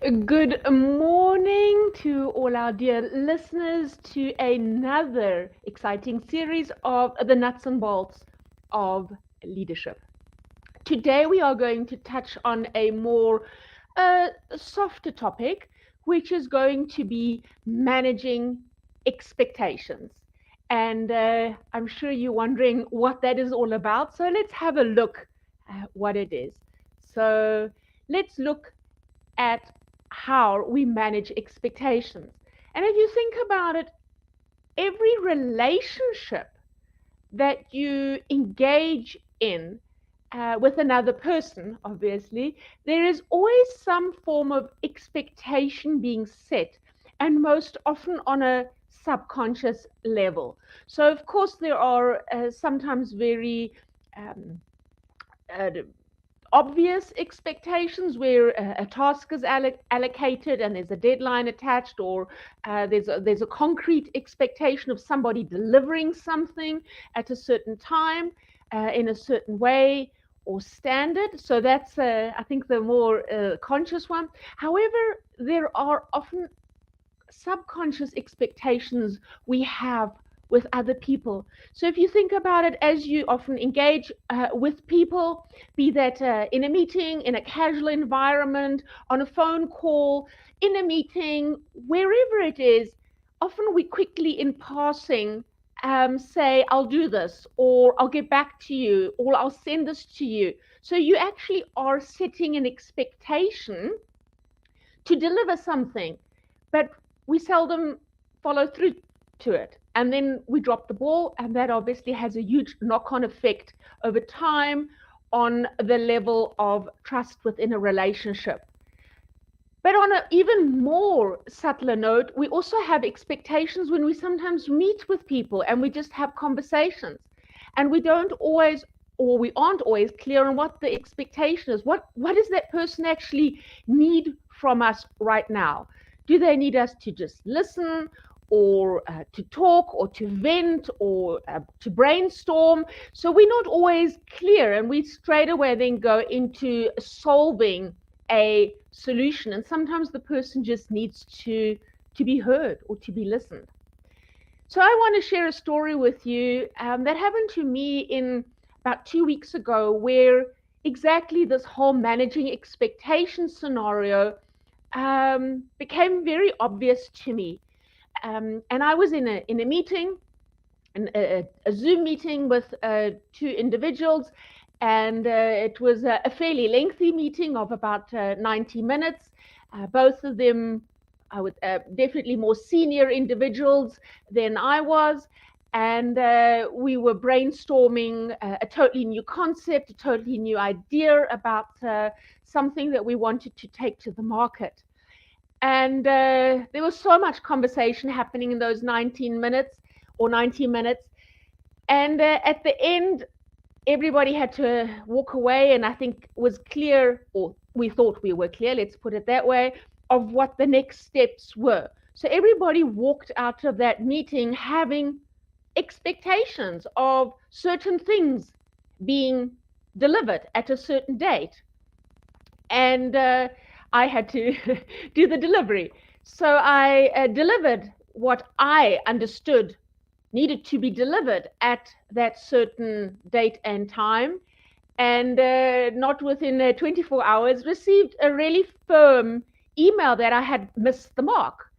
Good morning to all our dear listeners to another exciting series of the nuts and bolts of leadership. Today we are going to touch on a more softer topic, which is going to be managing expectations. And I'm sure you're wondering what that is all about. So let's have a look at what it is. So let's look at how we manage expectations. And if you think about it, every relationship that you engage in with another person, obviously, there is always some form of expectation being set, and most often on a subconscious level. So, of course, there are sometimes very um, uh, obvious expectations where a task is allocated and there's a deadline attached, or there's a concrete expectation of somebody delivering something at a certain time in a certain way or standard. So that's I think the more conscious one. However, there are often subconscious expectations we have with other people. So if you think about it, as you often engage with people, be that in a meeting, in a casual environment, on a phone call, in a meeting, wherever it is, often we quickly in passing say, I'll do this, or I'll get back to you, or I'll send this to you. So you actually are setting an expectation to deliver something, but we seldom follow through to it. And then we drop the ball, and that obviously has a huge knock on effect over time on the level of trust within a relationship. But on an even more subtler note, we also have expectations when we sometimes meet with people and we just have conversations. And we don't always, or we aren't always clear on what the expectation is. What does that person actually need from us right now? Do they need us to just listen, or to talk, or to vent, or to brainstorm? So we're not always clear, and we straight away then go into solving a solution, and sometimes the person just needs to be heard or to be listened. So I want to share a story with you that happened to me in about 2 weeks ago, where exactly this whole managing expectations scenario became very obvious to me. And I was in a meeting, a Zoom meeting with two individuals, and it was a fairly lengthy meeting of about 90 minutes. Both of them, I would definitely more senior individuals than I was, and we were brainstorming a totally new concept, a totally new idea about something that we wanted to take to the market. And there was so much conversation happening in those 19 minutes or 90 minutes. And at the end, everybody had to walk away, and I think was clear, or we thought we were clear, let's put it that way, of what the next steps were. So everybody walked out of that meeting having expectations of certain things being delivered at a certain date. And I had to do the delivery. So I delivered what I understood needed to be delivered at that certain date and time. And not within 24 hours, received a really firm email that I had missed the mark.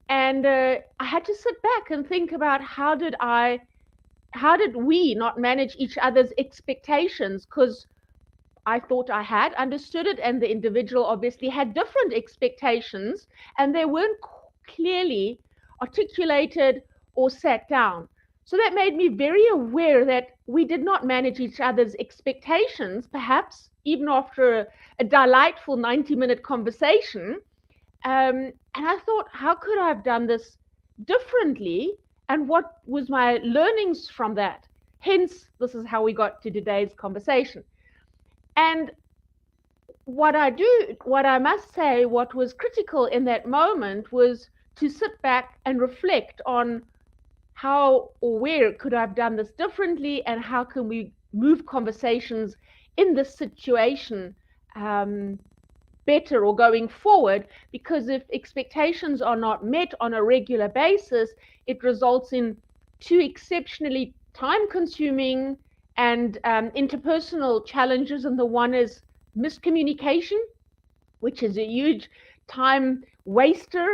And I had to sit back and think about how did we not manage each other's expectations? Because I thought I had understood it, and the individual obviously had different expectations, and they weren't clearly articulated or sat down. So that made me very aware that we did not manage each other's expectations, perhaps even after a delightful 90-minute conversation. And I thought, how could I have done this differently? And what was my learnings from that? Hence, this is how we got to today's conversation. And what I must say, what was critical in that moment was to sit back and reflect on how or where could I have done this differently, and how can we move conversations in this situation better or going forward, because if expectations are not met on a regular basis, it results in two exceptionally time-consuming and interpersonal challenges. And the one is miscommunication, which is a huge time waster,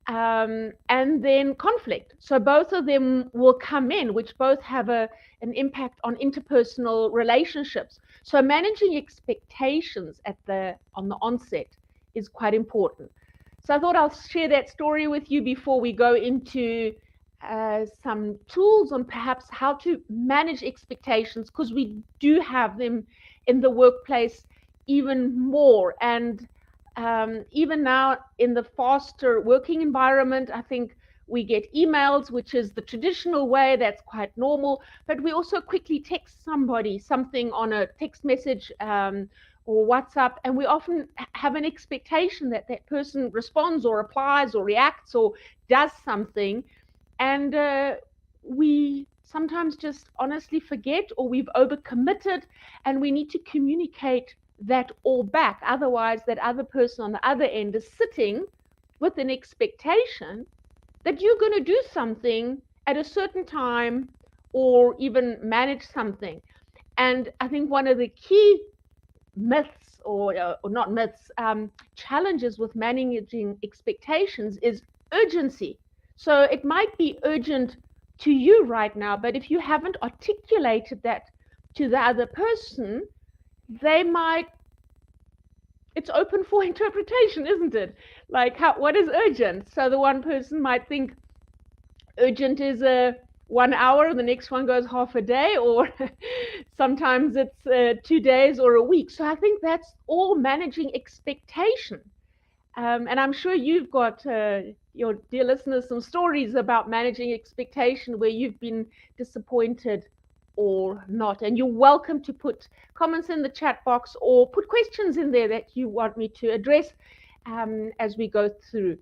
and then conflict. So both of them will come in, which both have an impact on interpersonal relationships. So managing expectations on the onset is quite important. So I thought I'll share that story with you before we go into some tools on perhaps how to manage expectations, because we do have them in the workplace even more. And even now in the faster working environment, I think we get emails, which is the traditional way, that's quite normal, but we also quickly text somebody something on a text message or WhatsApp, and we often have an expectation that that person responds or replies or reacts or does something, and we sometimes just honestly forget, or we've overcommitted, and we need to communicate that all back. Otherwise, that other person on the other end is sitting with an expectation that you're going to do something at a certain time or even manage something. And I think one of the key myths, or not myths, challenges with managing expectations is urgency. So it might be urgent to you right now, but if you haven't articulated that to the other person, they might, it's open for interpretation, isn't it? Like, what is urgent? So the one person might think urgent is 1 hour, the next one goes half a day, or sometimes it's 2 days or a week. So I think that's all managing expectation. And I'm sure you've got, your dear listeners, some stories about managing expectation where you've been disappointed or not. And you're welcome to put comments in the chat box or put questions in there that you want me to address as we go through.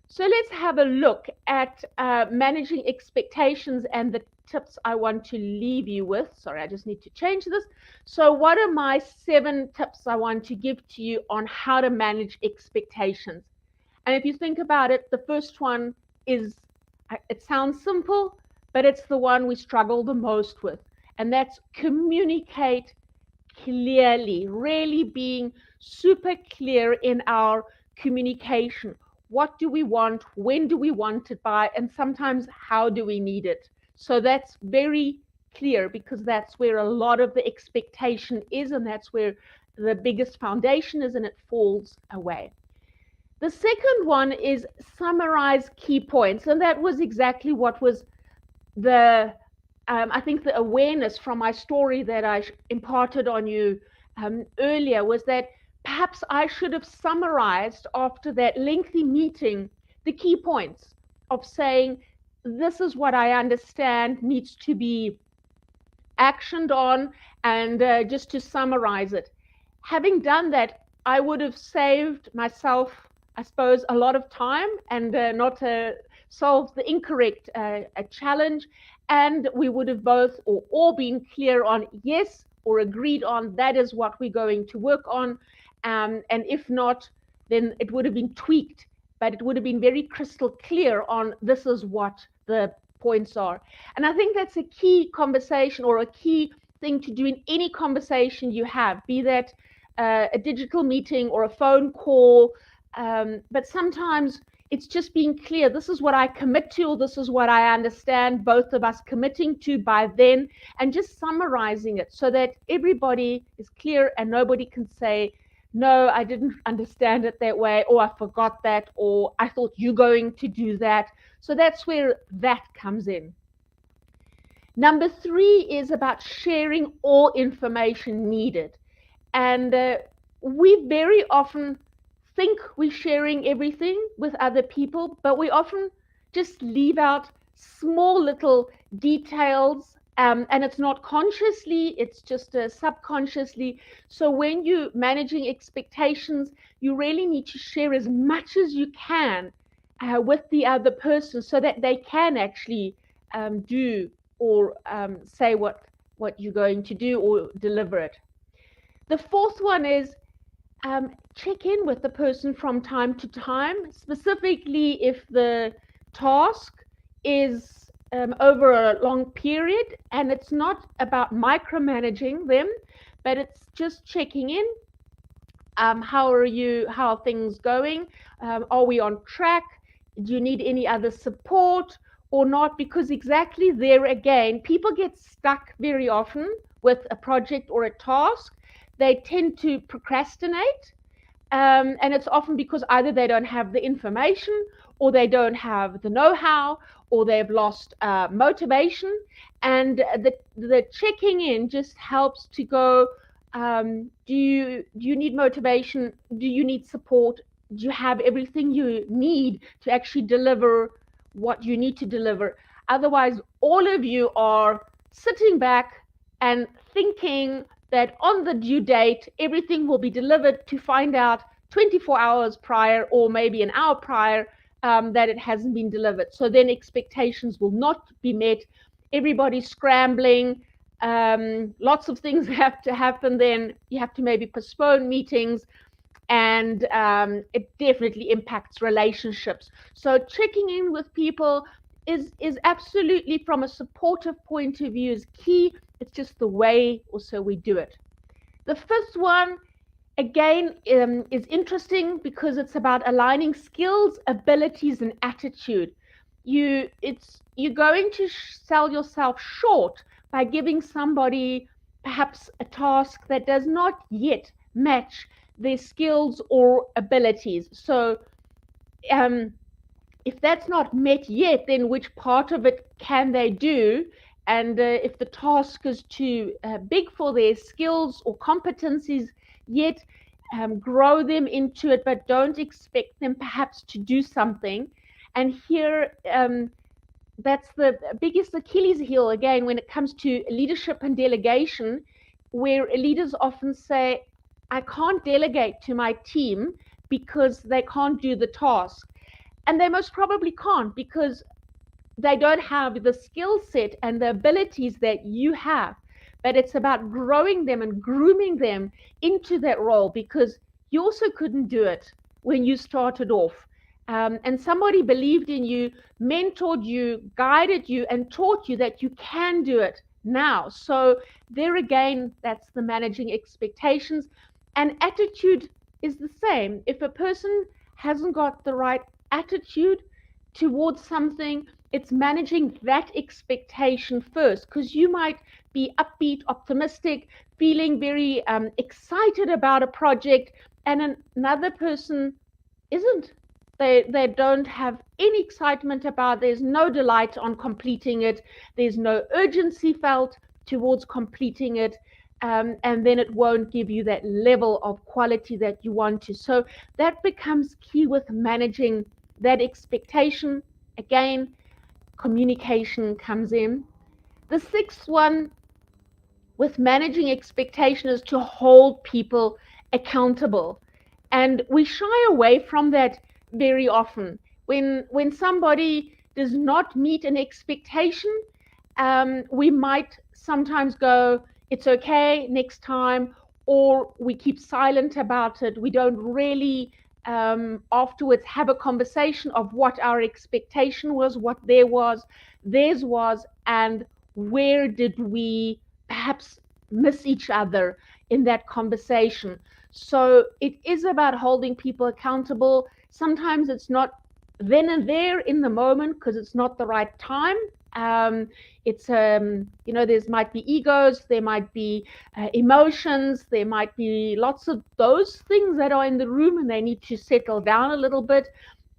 So let's have a look at managing expectations and the tips I want to leave you with. Sorry, I just need to change this. So what are my 7 tips I want to give to you on how to manage expectations? And if you think about it, the first one is, it sounds simple, but it's the one we struggle the most with. And that's communicate clearly, really being super clear in our communication. What do we want? When do we want it by? And sometimes how do we need it? So that's very clear, because that's where a lot of the expectation is, and that's where the biggest foundation is, and it falls away. The second one is summarize key points. And that was exactly what was the, I think the awareness from my story that I imparted on you earlier, was that perhaps I should have summarized after that lengthy meeting the key points of saying, this is what I understand needs to be actioned on, and just to summarize it. Having done that, I would have saved myself, I suppose, a lot of time, and not solved the incorrect challenge, and we would have both or all been clear on yes, or agreed on that is what we're going to work on, and if not, then it would have been tweaked, but it would have been very crystal clear on this is what the points are. And I think that's a key conversation, or a key thing to do in any conversation you have, be that a digital meeting or a phone call, but sometimes it's just being clear, this is what I commit to, or this is what I understand both of us committing to by then, and just summarizing it so that everybody is clear and nobody can say, no, I didn't understand it that way, or I forgot that, or I thought you're going to do that. So that's where that comes in. Number 3 is about sharing all information needed. And we very often think we're sharing everything with other people, but we often just leave out small little details, and it's not consciously, it's just subconsciously. So when you're managing expectations, you really need to share as much as you can with the other person, so that they can actually do or say what you're going to do or deliver it. The fourth one is check in with the person from time to time, specifically if the task is over a long period, and it's not about micromanaging them, but it's just checking in. How are you? How are things going? Are we on track? Do you need any other support or not? Because exactly there again, people get stuck very often with a project or a task. They tend to procrastinate, and it's often because either they don't have the information, or they don't have the know-how, or they've lost motivation. And the checking in just helps to go, do you need motivation? Do you need support? Do you have everything you need to actually deliver what you need to deliver? Otherwise, all of you are sitting back and thinking that on the due date, everything will be delivered, to find out 24 hours prior, or maybe an hour prior, that it hasn't been delivered. So then expectations will not be met. Everybody's scrambling. Lots of things have to happen. Then you have to maybe postpone meetings, and it definitely impacts relationships. So checking in with people is absolutely, from a supportive point of view, is key. It's just the way also we do it. The fifth one, again, is interesting because it's about aligning skills, abilities, and attitude. You're going to sell yourself short by giving somebody perhaps a task that does not yet match their skills or abilities. So if that's not met yet, then which part of it can they do? And if the task is too big for their skills or competencies yet, grow them into it, but don't expect them perhaps to do something. And here, that's the biggest Achilles heel, again, when it comes to leadership and delegation, where leaders often say, I can't delegate to my team because they can't do the task. And they most probably can't, because they don't have the skill set and the abilities that you have. But it's about growing them and grooming them into that role, because you also couldn't do it when you started off. And somebody believed in you, mentored you, guided you, and taught you that you can do it now. So there again, that's the managing expectations. And attitude is the same. If a person hasn't got the right attitude towards something, it's managing that expectation first, because you might be upbeat, optimistic, feeling very excited about a project, and another person isn't. They don't have any excitement about it. There's no delight on completing it. There's no urgency felt towards completing it. And then it won't give you that level of quality that you want to. So that becomes key with managing that expectation. Again, communication comes in. The sixth one with managing expectation is to hold people accountable. And we shy away from that very often. When somebody does not meet an expectation, we might sometimes go, it's okay, next time, or we keep silent about it. We don't really afterwards have a conversation of what our expectation was, what theirs was, and where did we perhaps miss each other in that conversation. So it is about holding people accountable. Sometimes it's not then and there in the moment because it's not the right time. It's there's might be egos, there might be emotions, there might be lots of those things that are in the room, and they need to settle down a little bit.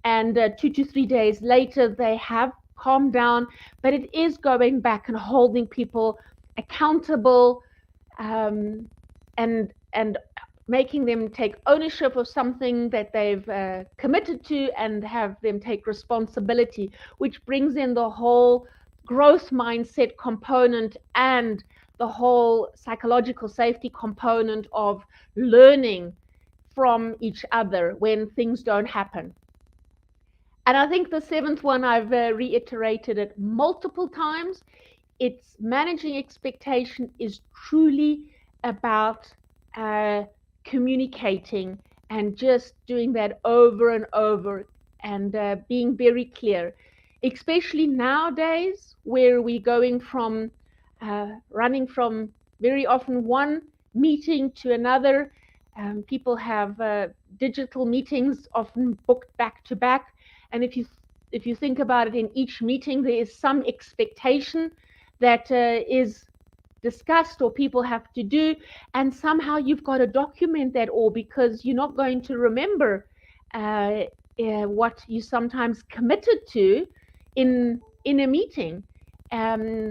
And 2 to 3 days later, they have calmed down. But it is going back and holding people accountable, and making them take ownership of something that they've committed to, and have them take responsibility, which brings in the whole growth mindset component and the whole psychological safety component of learning from each other when things don't happen. And I think the seventh one, I've reiterated it multiple times. It's managing expectation is truly about communicating and just doing that over and over and being very clear, especially nowadays where we're going from running from very often one meeting to another. People have digital meetings often booked back to back, and if you think about it, in each meeting there is some expectation that is discussed or people have to do, and somehow you've got to document that all, because you're not going to remember what you sometimes committed to in a meeting.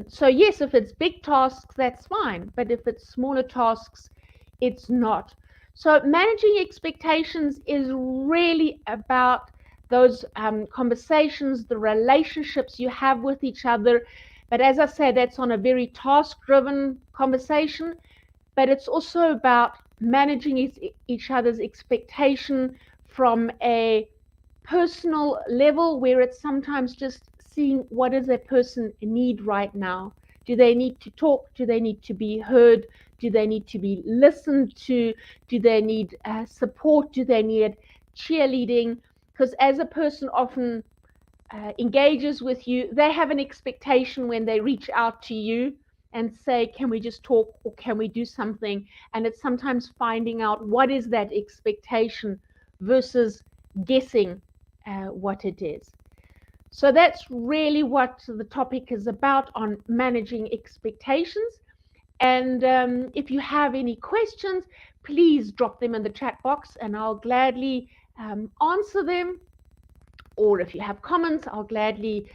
So yes, if it's big tasks, that's fine, but if it's smaller tasks, it's not. So managing expectations is really about those conversations, the relationships you have with each other. But as I said, that's on a very task-driven conversation, but it's also about managing each other's expectation from a personal level, where it's sometimes just seeing what does a person need right now. Do they need to talk? Do they need to be heard? Do they need to be listened to? Do they need support? Do they need cheerleading? Because as a person often engages with you, they have an expectation when they reach out to you and say, can we just talk, or can we do something? And it's sometimes finding out what is that expectation versus guessing what it is. So that's really what the topic is about, on managing expectations. And if you have any questions, please drop them in the chat box and I'll gladly answer them. Or if you have comments, I'll gladly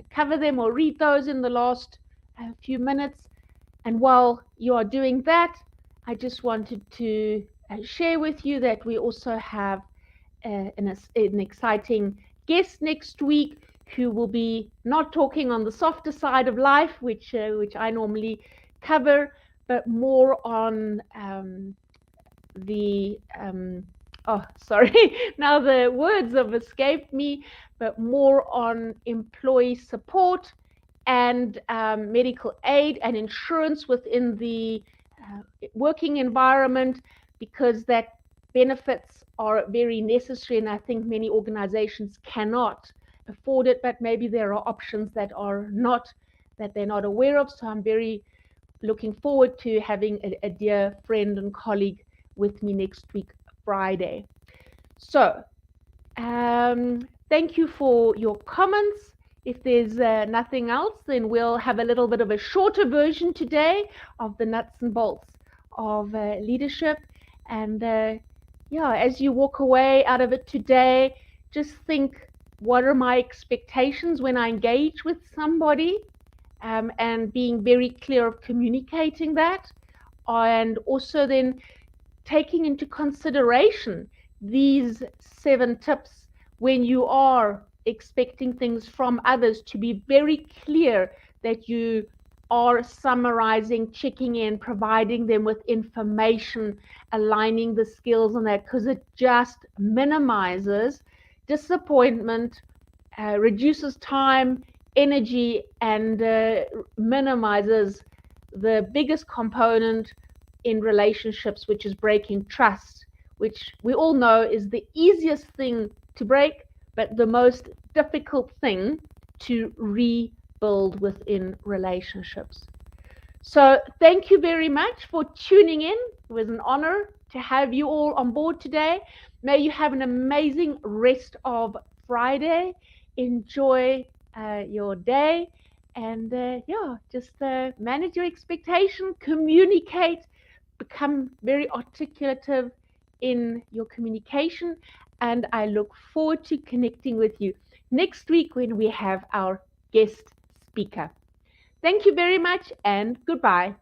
cover them or read those in the last few minutes. And while you are doing that, I just wanted to share with you that we also have an exciting guest next week, who will be not talking on the softer side of life, which I normally cover, but more on now the words have escaped me, but more on employee support and medical aid and insurance within the working environment, because that benefits are very necessary, and I think many organizations cannot afford it, but maybe there are options that they're not aware of. So I'm very looking forward to having a dear friend and colleague with me next week, Friday. So thank you for your comments. If there's nothing else, then we'll have a little bit of a shorter version today of the nuts and bolts of leadership. And as you walk away out of it today, just think, what are my expectations when I engage with somebody? And being very clear of communicating that, and also then taking into consideration these 7 tips when you are expecting things from others, to be very clear that you are summarizing, checking in, providing them with information, aligning the skills on that, because it just minimizes disappointment, reduces time, energy, and minimizes the biggest component in relationships, which is breaking trust, which we all know is the easiest thing to break, but the most difficult thing to rebuild within relationships. So thank you very much for tuning in. It was an honor to have you all on board today. May you have an amazing rest of Friday. Enjoy your day, and just manage your expectation, communicate, become very articulative in your communication, and I look forward to connecting with you next week when we have our guest speaker. Thank you very much, and goodbye.